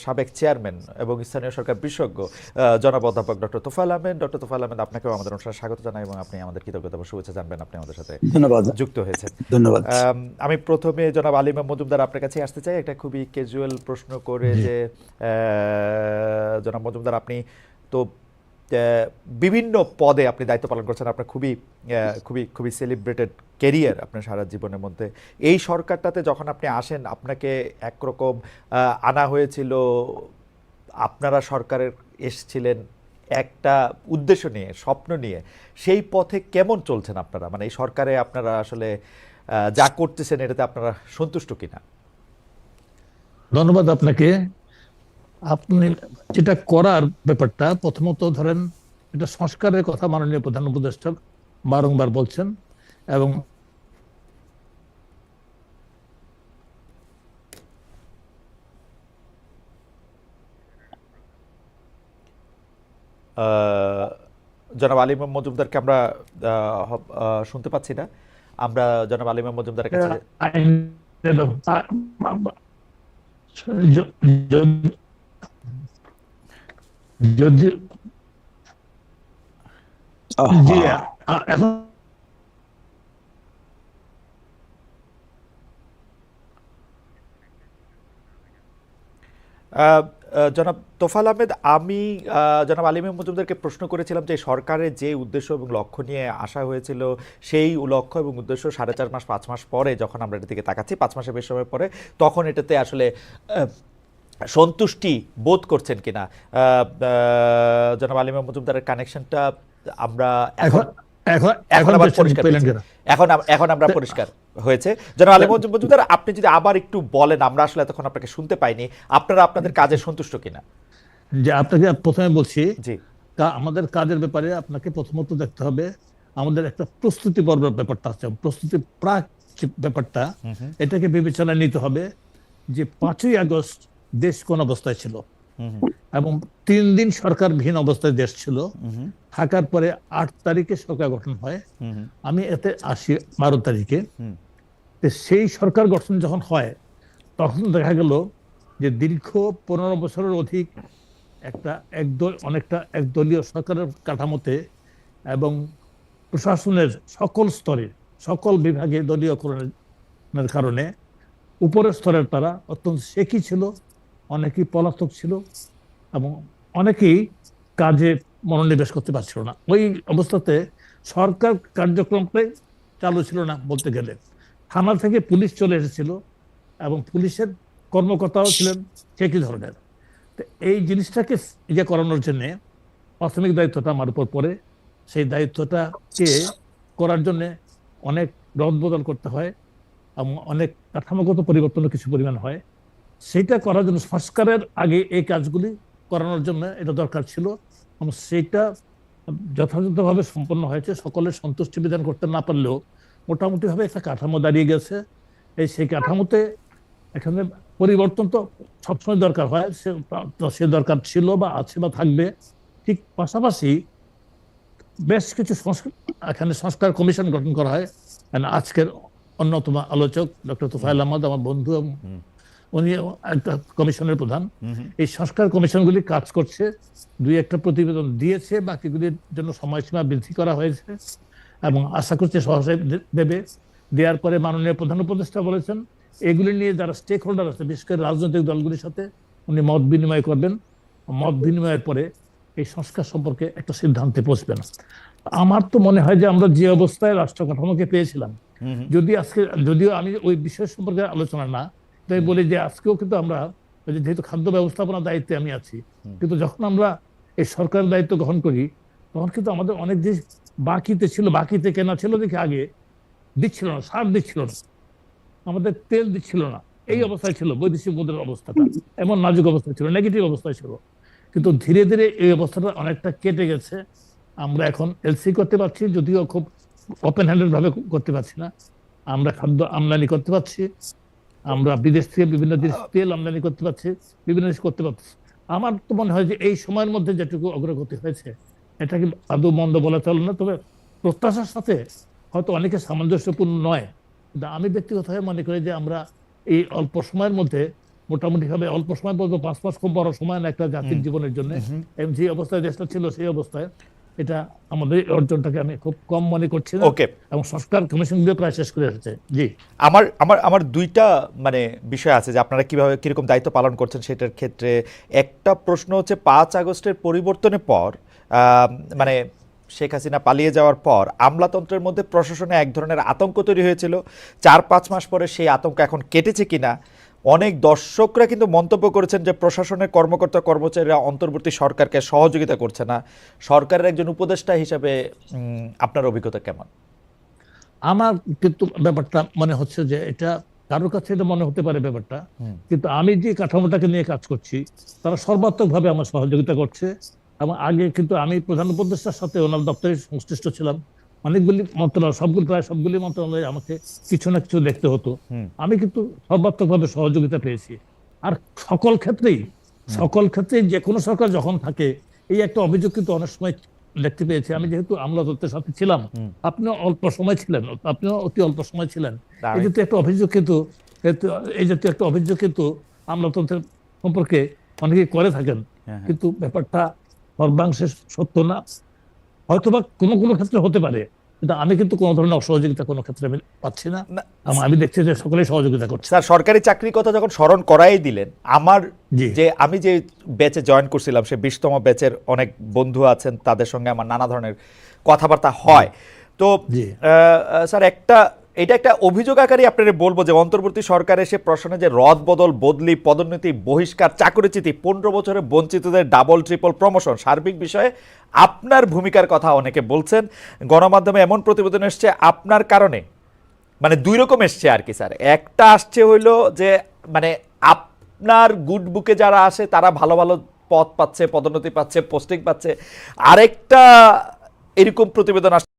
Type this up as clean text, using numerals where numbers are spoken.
সাবেক চেয়ারম্যান এবং স্থানীয় সরকার বিশেষজ্ঞ জনাব অধ্যাপক ডক্টর তোফায়েল আহমেদ। ডক্টর তোফায়েল আহমেদ, আপনাকেও আমাদের অনুষ্ঠানে স্বাগত জানাই এবং আপনি আমাদের কৃতজ্ঞতা এবং শুভেচ্ছা জানবেন, আপনি আমাদের সাথে ধন্যবাদ। যুক্ত হয়েছেন। ধন্যবাদ। আমি প্রথমে জনাব আলিমা মজুমদার আপনার কাছে আসতে চাই একটা খুবই ক্যাজুয়াল প্রশ্ন করে, যে জনাব মজুমদার, আপনি তো বিভিন্ন পদে আপনি দায়িত্ব পালন করছেন, আপনার খুবই খুবই খুবই সেলিব্রেটেড ক্যারিয়ার আপনার সারা জীবনের মধ্যে। এই সরকারটাতে যখন আপনি আসেন, আপনাকে একরকম আনা হয়েছিল, আপনারা সরকারের এসেছিলেন একটা উদ্দেশ্য নিয়ে, স্বপ্ন নিয়ে। সেই পথে কেমন চলছেন আপনারা, মানে এই সরকারে আপনারা আসলে যা করতেছেন এটাতে আপনারা সন্তুষ্ট কিনা? ধন্যবাদ আপনাকে। আপনি যেটা করার ব্যাপারটা, প্রথমত ধরেন এটা সংস্কারের কথা মাননীয় প্রধান উপদেষ্টা বারংবার বলছেন, এবং জনাব আলিমা মজুমদারকে আমরা শুনতে পাচ্ছি না। আমরা জনাব আলিমা মজুমদারের কাছে যদি জি এখন জনাব তোফায়েল আহমেদ, আমি জনাব আলিমা মজুমদারকে প্রশ্ন করেছিলাম যে সরকারের যে উদ্দেশ্য এবং লক্ষ্য নিয়ে আসা হয়েছিল, সেই লক্ষ্য এবং উদ্দেশ্য 4.5 মাস 5 মাস পরে যখন আমরা এটার দিকে তাকাচ্ছি, 5 মাসের বেশি সময় পরে, তখন এটাতে আসলে সন্তুষ্টি বোধ করছেন কিনা? জনাব আলিমা মজুমদারের কানেকশনটা আমরা এখন আবার পরিষ্কার পেয়েছি। এখন আমরা পরিষ্কার হয়েছে। জনাব আলিমা মজুমদার, আপনি যদি আবার একটু বলেন, আমরা আসলে এতক্ষণ আপনাকে শুনতে পাইনি, আপনারা আপনাদের কাজে সন্তুষ্ট কিনা? যে আপনাকে প্রথমে বলছি, জি, আমাদের কাজের ব্যাপারে আপনাকে প্রথমত দেখতে হবে আমাদের একটা প্রস্তুতি পর্বের ব্যাপারটা আছে, প্রস্তুতি প্রাক ব্যাপারটা, এটাকে বিবেচনায় নিতে হবে যে 5ই আগস্ট দেশ কোন অবস্থায় ছিল, এবং 3 দিন সরকারবিহীন অবস্থায় দেশ ছিল। থাকার পরে 8 তারিখে সরকার গঠন হয়, আমি এতে আসি 12 তারিখে। সেই সরকার গঠন যখন হয়, তখন দেখা গেল যে দীর্ঘ 15 বছরের অধিক একটা অনেকটা একদলীয় সরকারের কাঠামোতে এবং প্রশাসনের সকল স্তরে সকল বিভাগে দলীয়করণের কারণে উপরের স্তরের তারা অত্যন্ত শেখি ছিল, অনেকেই পলাতক ছিল, এবং অনেকেই কাজে মনোনিবেশ করতে পারছিল না। ওই অবস্থাতে সরকার কার্যক্রমটাই চালু ছিল না বলতে গেলে। থানা থেকে পুলিশ চলে এসেছিল এবং পুলিশের কর্মকর্তাও ছিলেন একই ধরনের। তো এই জিনিসটাকে করানোর জন্য প্রাথমিক দায়িত্বটা আমার উপর পড়ে। সেই দায়িত্বটাকে করার জন্য অনেক রদবদল করতে হয় এবং অনেক কাঠামোগত পরিবর্তনও কিছু পরিমাণ হয়। সেইটা করার জন্য সংস্কারের আগে এই কাজগুলি করানোর জন্য এটা দরকার ছিল, এবং সেইটা যথাযথভাবে সম্পন্ন হয়েছে। সকলের সন্তুষ্টি বিধান করতে না পারলেও মোটামুটিভাবে একটা কাঠামো দাঁড়িয়ে গেছে। সেই কাঠামোতে এখানে পরিবর্তন তো সবসময় দরকার হয়, সে দরকার ছিল বা আছে বা থাকবে। ঠিক পাশাপাশি বেশ কিছু এখানে সংস্কার কমিশন গঠন করা হয়। আজকের অন্যতম আলোচক ডক্টর তোফায়েল আহমেদ আমার বন্ধু, উনি একটা কমিশনের প্রধান। এই সংস্কার কমিশনগুলি কাজ করছে, 2-1টা প্রতিবেদন দিয়েছে, বাকিগুলির জন্য সময়সীমা বৃদ্ধি করা হয়েছে এবং আশা করছে সহসায় দেবে। দেওয়ার পরে মাননীয় প্রধান উপদেষ্টা বলেছেন এগুলি নিয়ে যারা স্টেক হোল্ডার আছে, বিশেষ করে রাজনৈতিক দলগুলির সাথে উনি মত বিনিময় করবেন। মত বিনিময়ের পরে এই সংস্কার সম্পর্কে একটা সিদ্ধান্তে পৌঁছবেন। আমার তো মনে হয় যে আমরা যে অবস্থায় রাষ্ট্র কাঠামোকে পেয়েছিলাম, যদিও আমি ওই বিষয় সম্পর্কে আলোচনা না, তাই বলি যে আজকেও কিন্তু আমরা, যেহেতু খাদ্য ব্যবস্থাপনার দায়িত্বে আমি আছি, কিন্তু যখন আমরা এই সরকারের দায়িত্ব গ্রহণ করি, তখন কিন্তু আমাদের অনেক জিনিস বাকিতে ছিল। বাকিতে কেনা ছিল দেখে আগে দিচ্ছিল না, সার দিচ্ছিল না, আমাদের তেল দিচ্ছিল না। এই অবস্থায় ছিল বৈদেশিক মুদ্রার অবস্থাটা, এমন নাজুক অবস্থায় ছিল, নেগেটিভ অবস্থায় ছিল। কিন্তু ধীরে ধীরে এই অবস্থাটা অনেকটা কেটে গেছে। আমরা এখন এলসি করতে পারছি, যদিও খুব ওপেন হ্যান্ডেড ভাবে করতে পারছি না। আমরা খাদ্য আমদানি করতে পারছি, আমরা বিদেশ থেকে বিভিন্ন জিনিস তেল আমদানি করতে পারছি, বিভিন্ন জিনিস করতে পারছি। আমার তো মনে হয় যে এই সময়ের মধ্যে যেটুকু অগ্রগতি হয়েছে, এটাকে আদৌ মন্দ বলা চলে না। তবে প্রত্যাশার সাথে হয়তো অনেকে সামঞ্জস্যপূর্ণ নয়, কিন্তু আমি ব্যক্তিগতভাবে মনে করি যে আমরা এই অল্প সময়ের মধ্যে মোটামুটি ভাবে অল্প সময় বলবো 5 মাস খুব বড় সময় না একটা জাতির জীবনের জন্য, এবং যে অবস্থায় দেশটা ছিল সেই অবস্থায় এটা আমাদের অর্জনটাকে আমি খুব কম মনে করছি না। ওকে, এবং সংস্কার কমিশন দিয়ে প্রায় শেষ করে এসেছে। জি, আমার আমার আমার দুইটা মানে বিষয় আছে যে আপনারা কিভাবে কিরকম দায়িত্ব পালন করছেন সেটার ক্ষেত্রে। একটা প্রশ্ন হচ্ছে 5 আগস্টের পরিবর্তনের পর মানে শেখ হাসিনা পালিয়ে যাওয়ার পর আমলাতন্ত্রের মধ্যে প্রশাসনে এক ধরনের আতঙ্ক তৈরি হয়েছিল। 4-5 মাস পরে সেই আতঙ্ক এখন কেটেছে কিনা? অনেক দর্শকরা কিন্তু মন্তব্য করেছেন যে প্রশাসনের কর্মকর্তা কর্মচারীরা অন্তর্বর্তী সরকারকে সহযোগিতা করছে না। সরকারের একজন উপদেষ্টা হিসাবে আপনার অভিজ্ঞতা কেমন? আমার কিন্তু ব্যাপারটা মনে হচ্ছে যে এটা কারোর কাছে এটা মনে হতে পারে ব্যাপারটা, কিন্তু আমি যে কাঠামোটাকে নিয়ে কাজ করছি তারা সর্বাত্মকভাবে আমার সহযোগিতা করছে। এবং আগে কিন্তু আমি প্রধান উপদেষ্টার সাথে ওনার দপ্তরে সংশ্লিষ্ট ছিলাম, অনেকগুলি মন্ত্রণালয়, প্রায় সবগুলি মন্ত্রণালয়ে আমাকে কিছু না কিছু দেখতে হতো। আমি কিন্তু সর্বাত্মকভাবে সহযোগিতা পেয়েছি। আর সকল ক্ষেত্রেই যে কোনো সরকার যখন থাকে এই একটা অভিযোগ কিন্তু অনেক সময় দেখতে পেয়েছি। আমি যেহেতু আমলাতন্ত্রের সাথে ছিলাম, আপনিও অল্প সময় ছিলেন, আপনিও অতি অল্প সময় ছিলেন, এই জাতীয় একটা অভিযোগ কিন্তু আমলাতন্ত্রের সম্পর্কে অনেকে করে থাকেন। কিন্তু ব্যাপারটা সর্বাংশে সত্য না, হয়তোবা কোনো কোনো ক্ষেত্রে হতে পারে, কিন্তু আমি কিন্তু কোনো ধরনের অসহযোগিতা কোনো ক্ষেত্রে আমি পাচ্ছি না। আমি দেখছি যে সকলেই সহযোগিতা করছে। স্যার, সরকারি চাকরির কথা যখন স্মরণ করাই দিলেন, আমার জি। আমি যে ব্যাচে জয়েন করছিলাম সে 20তম ব্যাচের অনেক বন্ধু আছেন, তাদের সঙ্গে আমার নানা ধরনের কথাবার্তা হয়। তো জি। স্যার, এটা একটা অভিযোগ আকারই আপনাদের বলবো যে অন্তর্বর্তী সরকার এসে প্রশ্নে যে রদ বদল, বদলি, পদোন্নতি, বহিষ্কার, চাকরিচ্যুতি, 15 বছরে বঞ্চিতদের ডাবল ট্রিপল প্রমোশন, সার্বিক বিষয়ে আপনার ভূমিকার কথা অনেকে বলছেন। গণমাধ্যমে এমন প্রতিবেদন এসছে আপনার কারণে, মানে দুই রকম এসছে আর কি স্যার। একটা আসছে হইলো যে মানে আপনার গুড বুকে যারা আসে তারা ভালো ভালো পদ পাচ্ছে, পদোন্নতি পাচ্ছে, পোস্টিং পাচ্ছে। আরেকটা এরকম প্রতিবেদন আসছে